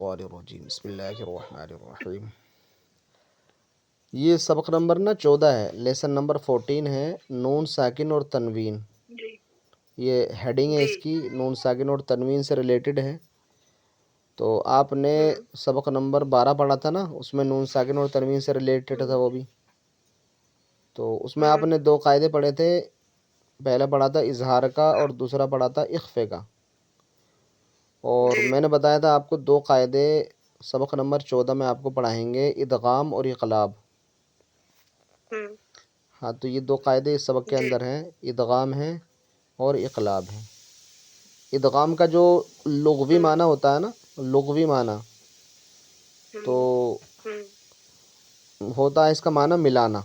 الرجیم بسم اللہ الرحمن الرحیم۔ یہ سبق نمبر 14 ہے، لیسن نمبر 14 ہے، نون ساکن اور تنوین۔ یہ ہیڈنگ ہے اس کی، نون ساکن اور تنوین سے ریلیٹڈ ہے۔ تو آپ نے سبق نمبر 12 پڑھا تھا نا، اس میں نون ساکن اور تنوین سے ریلیٹڈ تھا وہ بھی۔ تو اس میں آپ نے 2 قاعدے پڑھے تھے، پہلا پڑھا تھا اظہار کا اور دوسرا پڑھا تھا اخفے کا۔ اور میں نے بتایا تھا آپ کو 2 قاعدے سبق نمبر 14 میں آپ کو پڑھائیں گے، ادغام اور اقلاب۔ ہاں، تو یہ 2 قاعدے اس سبق کے اندر ہیں، ادغام ہے اور اقلاب ہے۔ ادغام کا جو لغوی معنی ہوتا ہے نا، لغوی معنی تو ہوتا ہے اس کا معنی ملانا،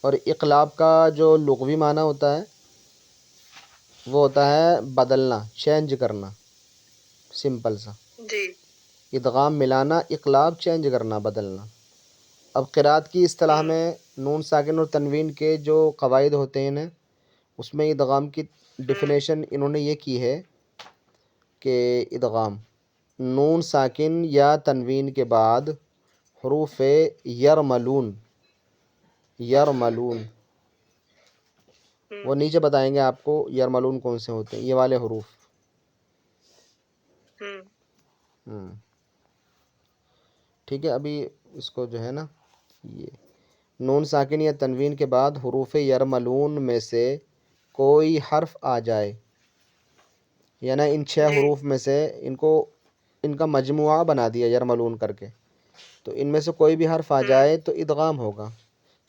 اور اقلاب کا جو لغوی معنی ہوتا ہے وہ ہوتا ہے بدلنا، چینج کرنا، سمپل سا۔ ادغام ملانا، اقلاب چینج کرنا، بدلنا۔ اب قرأت کی اصطلاح میں نون ساکن اور تنوین کے جو قواعد ہوتے ہیں اس میں ادغام کی ڈیفینیشن انہوں نے یہ کی ہے کہ ادغام نون ساکن یا تنوین کے بعد حروف یرملون، یرملون وہ نیچے بتائیں گے آپ کو یرملون کون سے ہوتے ہیں، یہ والے حروف۔ ٹھیک ہے، ابھی اس کو جو ہے نا، یہ نون ساکن یا تنوین کے بعد حروف یرملون میں سے کوئی حرف آ جائے، یعنی ان 6 حروف میں سے ان کا مجموعہ بنا دیا یرملون کر کے، تو ان میں سے کوئی بھی حرف آ جائے تو ادغام ہوگا۔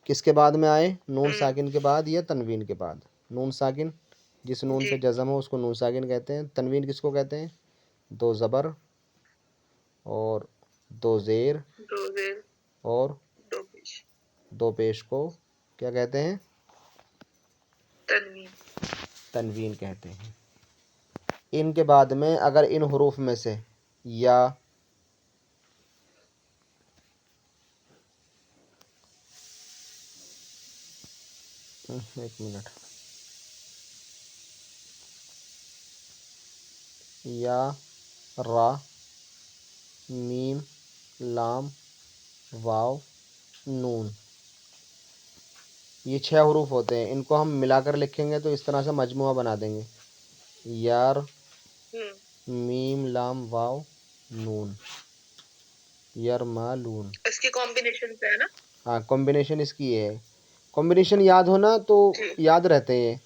کس کے بعد میں آئے؟ نون ساکن کے بعد یا تنوین کے بعد۔ نون ساکن جس نون سے جزم ہو اس کو نون ساکن کہتے ہیں، تنوین کس کو کہتے ہیں؟ 2 زبر اور 2 زیر اور 2 پیش کو کیا کہتے ہیں؟ تنوین کہتے ہیں۔ ان کے بعد میں اگر ان حروف میں سے یا ایک منٹ، یا، را، میم، لام، واو، نون، یہ 6 حروف ہوتے ہیں، ان کو ہم ملا کر لکھیں گے تو اس طرح سے مجموعہ بنا دیں گے، یار، میم، لام، واو، نون، یرملون۔ اس کی کمبینیشن ہے نا؟ ہاں، کمبینیشن اس کی ہے، کمبینیشن یاد ہونا تو یاد رہتے ہیں۔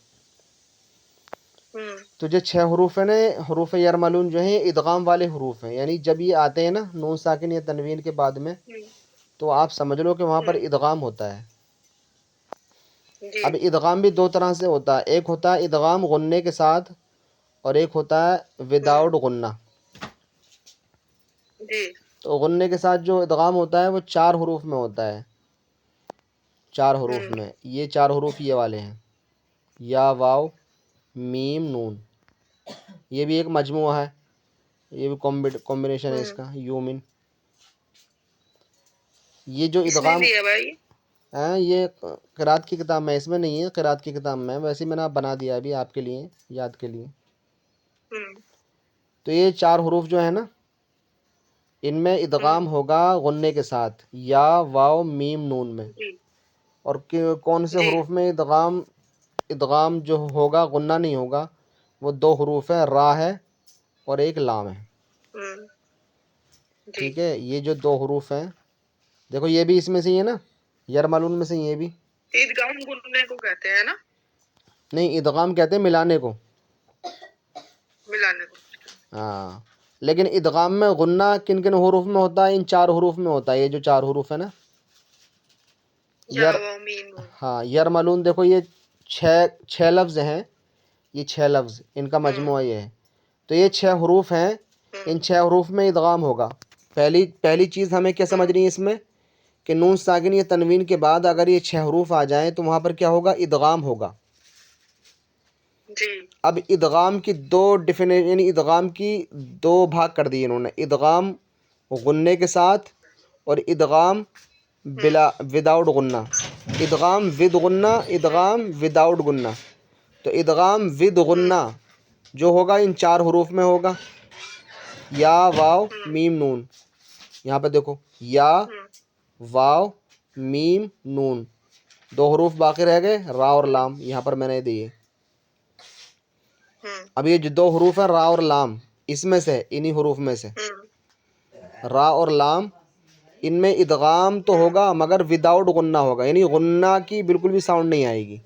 تو جو 6 حروف ہیں نا، حروف یرملون جو ہیں ادغام والے حروف ہیں، یعنی جب یہ آتے ہیں نا نون ساکن یا تنوین کے بعد میں تو آپ سمجھ لو کہ وہاں پر ادغام ہوتا ہے۔ اب ادغام بھی 2 طرح سے ہوتا ہے، ایک ہوتا ہے ادغام غنے کے ساتھ اور ایک ہوتا ہے وداؤٹ غنہ۔ تو غنے کے ساتھ جو ادغام ہوتا ہے وہ 4 حروف میں ہوتا ہے، 4 حروف میں، یہ 4 حروف یہ والے ہیں، یا، واو، میم، نون، یہ بھی ایک مجموعہ ہے، یہ بھی کمبینیشن ہے اس کا، یومن۔ یہ جو ادغام یہ قرأت کی کتاب میں اس میں نہیں ہے، قرأت کی کتاب میں ویسے میں نے بنا دیا ابھی آپ کے لیے یاد کے لیے۔ تو یہ 4 حروف جو ہے نا ان میں ادغام ہوگا غنے کے ساتھ، یا، واو، میم، نون میں۔ اور کون سے حروف میں ادغام جو ہوگا غنہ نہیں ہوگا؟ وہ 2 حروف ہیں، را ہے اور ایک لام ہے۔ ٹھیک ہے، یہ جو 2 حروف ہیں، دیکھو یہ بھی اس میں سے ہی ہے نا، یرملون میں سے یہ بھی ادغام غننے کو کہتے ہیں نا؟ نہیں، ادغام کہتے ہیں ملانے کو، ہاں، لیکن ادغام میں غنہ کن کن حروف میں ہوتا ہے؟ ان 4 حروف میں ہوتا ہے، یہ جو 4 حروف ہیں نا، ہاں، یرملون دیکھو یہ 6 لفظ ہیں، یہ 6 لفظ ان کا مجموعہ یہ ہے، تو یہ 6 حروف ہیں، ان 6 حروف میں ادغام ہوگا۔ پہلی چیز ہمیں کیا سمجھنی ہے اس میں کہ نون ساکن یا تنوین کے بعد اگر یہ 6 حروف آ جائیں تو وہاں پر کیا ہوگا؟ ادغام ہوگا۔ اب ادغام کی 2 ڈیفینیشن، یعنی ادغام کی 2 بھاگ کر دیے انہوں نے، ادغام غنے کے ساتھ اور ادغام وداؤٹ غنہ، ادغام ود غنہ، ادغام وداؤٹ غنہ۔ تو ادغام ود غنہ جو ہوگا ان 4 حروف میں ہوگا، یا واو میم نون. یہاں پہ دیکھو یا واو میم نون, دو حروف باقی رہ گئے را اور لام, یہاں پر میں نے دیے. اب یہ جو دو حروف ہیں را اور لام, اس میں سے انہی حروف میں سے را اور لام, ان میں ادغام تو ہوگا مگر وداؤٹ غنہ ہوگا, یعنی غنہ کی بالکل بھی ساؤنڈ نہیں آئے گی.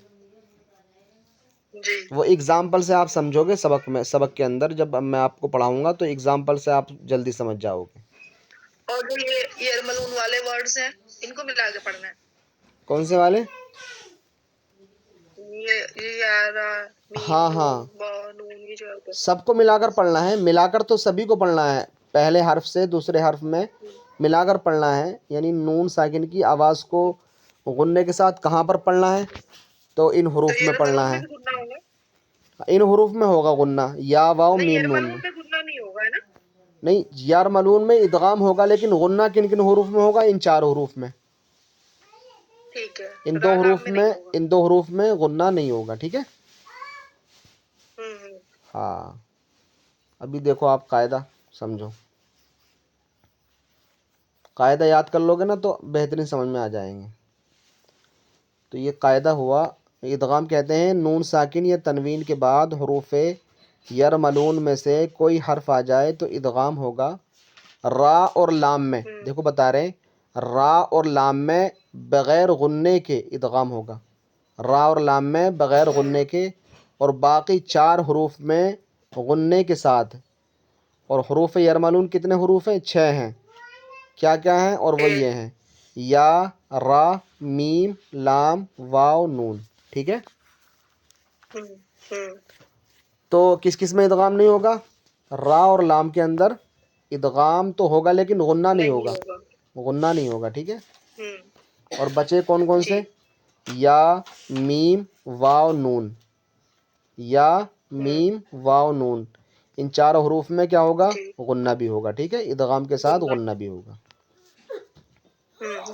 وہ اگزامپل سے آپ سمجھو گے سبق کے اندر, جب میں آپ کو پڑھاؤں گا تو اگزامپل سے آپ جلدی سمجھ جاؤ گے. اور جو یہ یرملون والے ورڈز ہیں ان کو ملا کے پڑھنا ہے. کون سے والے؟ ہاں ہاں, سب کو ملا کر پڑھنا ہے, ملا کر تو سبھی کو پڑھنا ہے, پہلے حرف سے دوسرے حرف میں ملا کر پڑھنا ہے. یعنی نون ساکن کی آواز کو غنے کے ساتھ کہاں پر پڑھنا ہے؟ تو ان حروف میں پڑھنا ہے. ان حروف میں ہوگا غنہ, یا واو میم نون میں. نہیں ہوگا نا؟ نہیں, یار ملون میں ادغام ہوگا, لیکن غنہ کن کن حروف میں ہوگا؟ ان چار حروف میں. ٹھیک ہے, ان دو حروف میں غنہ نہیں ہوگا. ٹھیک ہے. ہاں, ابھی دیکھو آپ قاعدہ سمجھو, قاعدہ یاد کر لو گے نا تو بہترین سمجھ میں آ جائیں گے. تو یہ قاعدہ ہوا, ادغام کہتے ہیں نون ساکن یا تنوین کے بعد حروف یرملون میں سے کوئی حرف آ جائے تو ادغام ہوگا را اور لام میں. دیکھو بتا رہے ہیں, را اور لام میں بغیر غنے کے ادغام ہوگا, را اور لام میں بغیر غنے کے, اور باقی چار حروف میں غنے کے ساتھ. اور حروف یرملون کتنے حروف ہیں؟ 6 ہیں. کیا کیا ہیں؟ اور وہ یہ ہیں یا را میم لام واو نون. ٹھیک ہے. تو کس کس میں ادغام نہیں ہوگا؟ را اور لام کے اندر ادغام تو ہوگا لیکن غنہ نہیں ہوگا, غنہ نہیں ہوگا. ٹھیک ہے. اور بچے کون کون سے؟ یا میم واو نون, یا میم واو نون, ان چار حروف میں کیا ہوگا؟ غنہ بھی ہوگا. ٹھیک ہے, ادغام کے ساتھ غنہ بھی ہوگا.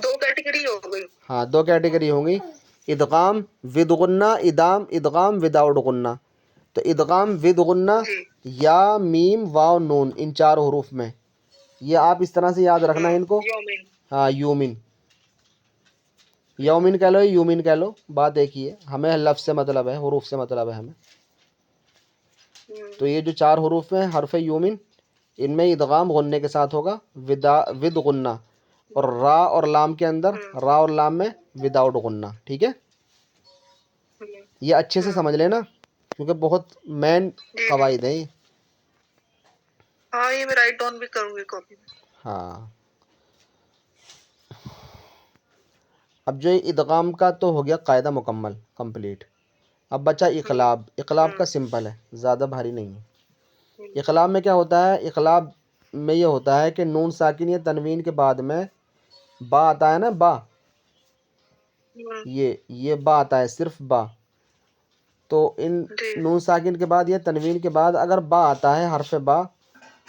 دو کیٹیگری ہو گئی. ہاں, دو کیٹیگری ہوں گی, ادغام ود غنہ, ادغام وداؤٹ غنہ. تو ادغام ود غنہ یا میم واو نون, ان چار حروف میں. یہ آپ اس طرح سے یاد رکھنا ہے ان کو. ہاں, یومن, یومن کہہ لو, یومن کہہ لو, بات ایک ہی ہے. ہمیں لفظ سے مطلب ہے, حروف سے مطلب ہے ہمیں. تو یہ جو چار حروف ہیں حرف یومن, ان میں ادغام غنے کے ساتھ ہوگا ود غنہ, اور را اور لام کے اندر را اور لام میں وداؤٹ غنہ. ٹھیک ہے. یہ اچھے سے سمجھ لینا کیونکہ بہت مین قواعد ہیں. ہاں, یہ میں رائٹ ڈاؤن بھی کروں گی کاپی میں. ہاں, اب جو ادغام کا تو ہو گیا قاعدہ مکمل کمپلیٹ. اب بچہ اقلاب. اقلاب کا سمپل ہے, زیادہ بھاری نہیں ہے. اقلاب میں کیا ہوتا ہے؟ اقلاب میں یہ ہوتا ہے کہ نون ساکن یا تنوین کے بعد میں با آتا ہے نا, با, یہ با آتا ہے, صرف با. تو ان نون ساکن کے بعد یا تنوین کے بعد اگر با آتا ہے, حرف با,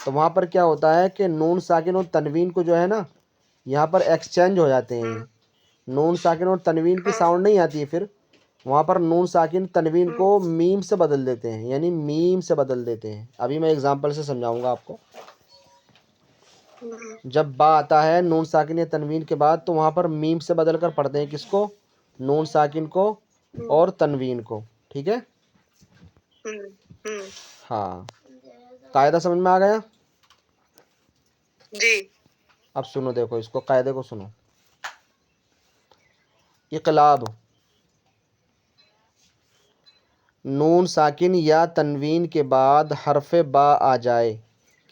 تو وہاں پر کیا ہوتا ہے کہ نون ساکن اور تنوین کو جو ہے نا یہاں پر ایکسچینج ہو جاتے ہیں. نون ساکن اور تنوین کی ساؤنڈ نہیں آتی ہے, پھر وہاں پر نون ساکن تنوین کو میم سے بدل دیتے ہیں, یعنی میم سے بدل دیتے ہیں. ابھی میں اگزامپل سے سمجھاؤں گا آپ کو. جب با آتا ہے نون ساکن یا تنوین کے بعد تو وہاں پر میم سے بدل کر پڑھتے ہیں. کس کو؟ نون ساکن کو اور تنوین کو. ٹھیک ہے. ہاں, قاعدہ سمجھ میں آ گیا؟ جی. اب سنو, دیکھو اس کو, قاعدے کو سنو. اقلاب نون ساکن یا تنوین کے بعد حرف با آ جائے.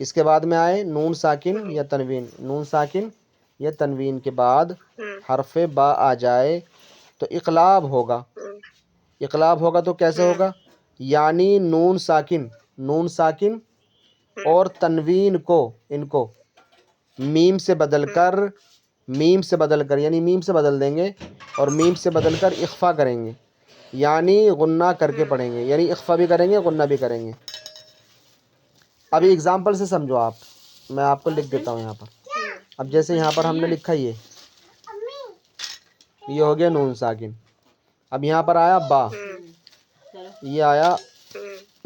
کس کے بعد میں آئے؟ نون ساکن یا تنوین. نون ساکن یا تنوین کے بعد حرف با آ جائے تو اقلاب ہوگا. اقلاب ہوگا تو کیسے ہوگا؟ یعنی نون ساکن اور تنوین کو, ان کو میم سے بدل کر یعنی میم سے بدل دیں گے, اور میم سے بدل کر اخفا کریں گے, یعنی غنہ کر کے پڑھیں گے, یعنی اخفا بھی کریں گے غنہ بھی کریں گے. ابھی اگزامپل سے سمجھو آپ, میں آپ کو لکھ دیتا ہوں یہاں پر. اب جیسے یہاں پر ہم نے لکھا یہ ہو گیا نون ساکن. اب یہاں پر آیا با, یہ آیا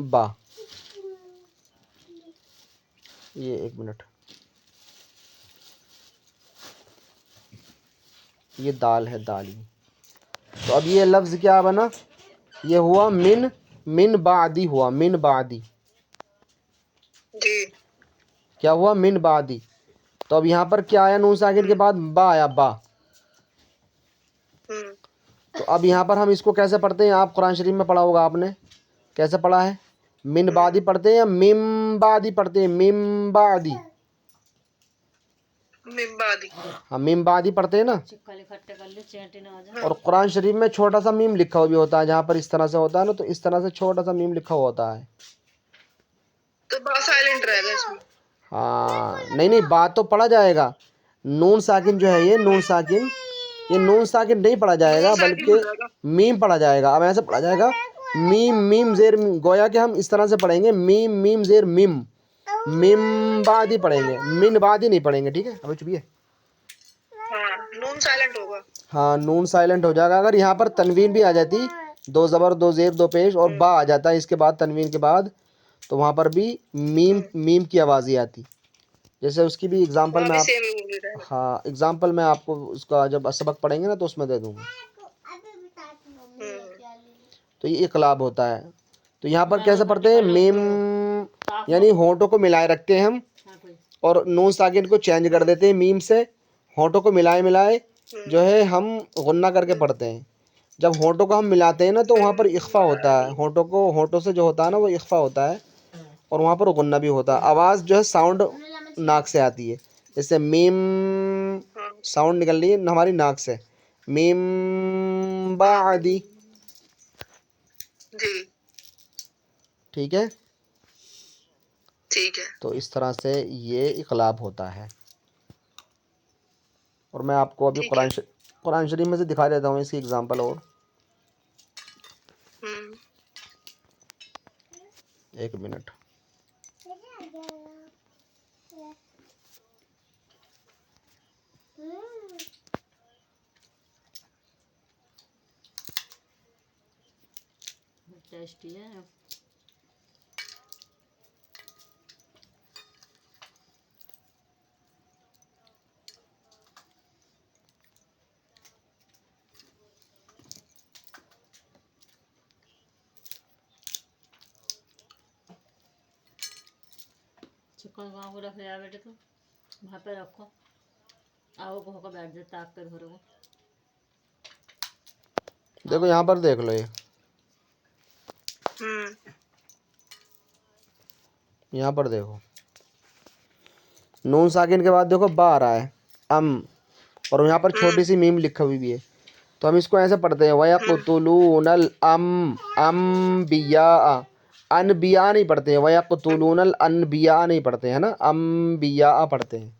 با. یہ ایک منٹ، یہ دال ہے، دال ہی. تو اب یہ لفظ کیا بنا؟ یہ ہوا من بعدی ہوا، من بعدی. جی. کیا ہوا؟ من بعدی. تو اب یہاں پر کیا آیا؟ نون ساکن کے بعد با آیا، با. تو اب یہاں پر ہم اس کو کیسے پڑھتے ہیں؟ آپ قرآن شریف میں پڑھا ہوگا آپ نے، کیسے پڑھا ہے؟ من بعدی پڑھتے ہیں یا مم بعدی پڑھتے ہیں؟ مم بعدی. ممبادی. ہم میم بعدی پڑھتے ہیں نا. اور قرآن شریف میں چھوٹا سا میم لکھا ہوا بھی ہوتا ہے، جہاں پر اس طرح سے ہوتا ہے نا، تو اس طرح سے چھوٹا سا میم لکھا ہوا ہوتا ہے. تو با سائلنٹ رہے گا اس میں. ہاں نہیں بات تو پڑھا جائے گا. نون ساکن جو ہے، یہ نون ساکن، یہ نون ساکن نہیں پڑھا جائے نون گا ساکن ہو بلکہ جائے گا. میم پڑھا جائے گا. اب ایسے پڑھا جائے گا میم میم زیر میم، گویا کہ ہم اس طرح سے پڑھیں گے میم میم زیر میم، میم بعدی پڑھیں گے، من بعدی نہیں پڑھیں گے. ٹھیک ہے، ابھی چپیے. ہاں نون سائلنٹ ہوگا. ہاں نون سائلنٹ ہو جائے گا. اگر یہاں پر تنوین بھی آ جاتی، دو زبر دو زیر دو پیش اور با آ جاتا ہے اس کے بعد تنوین کے بعد، تو وہاں پر بھی میم کی آواز ہی آتی. جیسے اس کی بھی اگزامپل وہاں میں بھی آپ، سیم ہی بول رہے ہیں. ہاں اگزامپل میں آپ کو اس کا جب سبق پڑھیں گے نا تو اس میں دے دوں گا. تو یہ اقلاب ہوتا ہے. تو یہاں پر کیسے پڑھتے ہیں؟ میم، یعنی ہونٹوں کو ملائے رکھتے ہیں ہم، اور نون ساکن کو چینج کر دیتے ہیں میم سے. ہونٹوں کو ملائے جو ہے ہم غنہ کر کے پڑھتے ہیں. جب ہونٹوں کو ہم ملاتے ہیں نا تو وہاں پر اخفا ہوتا ہے. ہونٹوں سے جو ہوتا ہے نا وہ اخفا ہوتا ہے، اور وہاں پر غنہ بھی ہوتا ہے. آواز جو ہے ساؤنڈ ناک سے آتی ہے. جیسے میم ساؤنڈ نکل رہی ہے ہماری ناک سے، میم بعدی. جی ٹھیک ہے. ٹھیک ہے. تو اس طرح سے یہ اقلاب ہوتا ہے. اور میں آپ کو ابھی ٹھیک ہے. قرآن شریف میں سے دکھا دیتا ہوں اس کی اگزامپل. اور ایک منٹ. ٹیسٹی ہے. چکن گاؤں کو رکھ لیا بیٹے، تو وہاں پہ رکھو. آؤ کو ہو کر بیٹھ جاتا آپ کے گھر کو. دیکھو یہاں پر دیکھ لو، یہ یہاں پر دیکھو نون ساکن کے بعد دیکھو با آ رہا ہے، اور یہاں پر چھوٹی سی میم لکھا ہوئی بھی ہے. تو ہم اس کو ایسے پڑھتے ہیں وَيَقْتُلُونَ الْأَنْبِيَاءَ. انبیاء نہیں پڑھتے ہیں، وَيَقْتُلُونَ الْأَنْبِيَاءَ نہیں پڑھتے ہیں نا، انبیاء پڑھتے ہیں.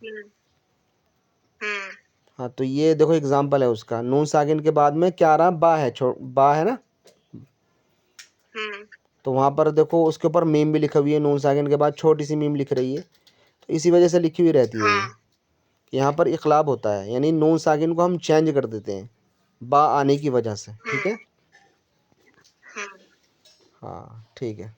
ہاں تو یہ دیکھو اگزامپل ہے اس کا. نون ساکن کے بعد میں کیا رہا؟ با ہے، با ہے نا. تو وہاں پر دیکھو اس کے اوپر میم بھی لکھا ہوئی ہے، نون ساکن کے بعد چھوٹی سی میم لکھ رہی ہے. تو اسی وجہ سے لکھی ہوئی رہتی ہے یہ. یہاں پر اقلاب ہوتا ہے، یعنی نون ساکن کو ہم چینج کر دیتے ہیں با آنے کی وجہ سے. ٹھیک ہے. ہاں ٹھیک ہے.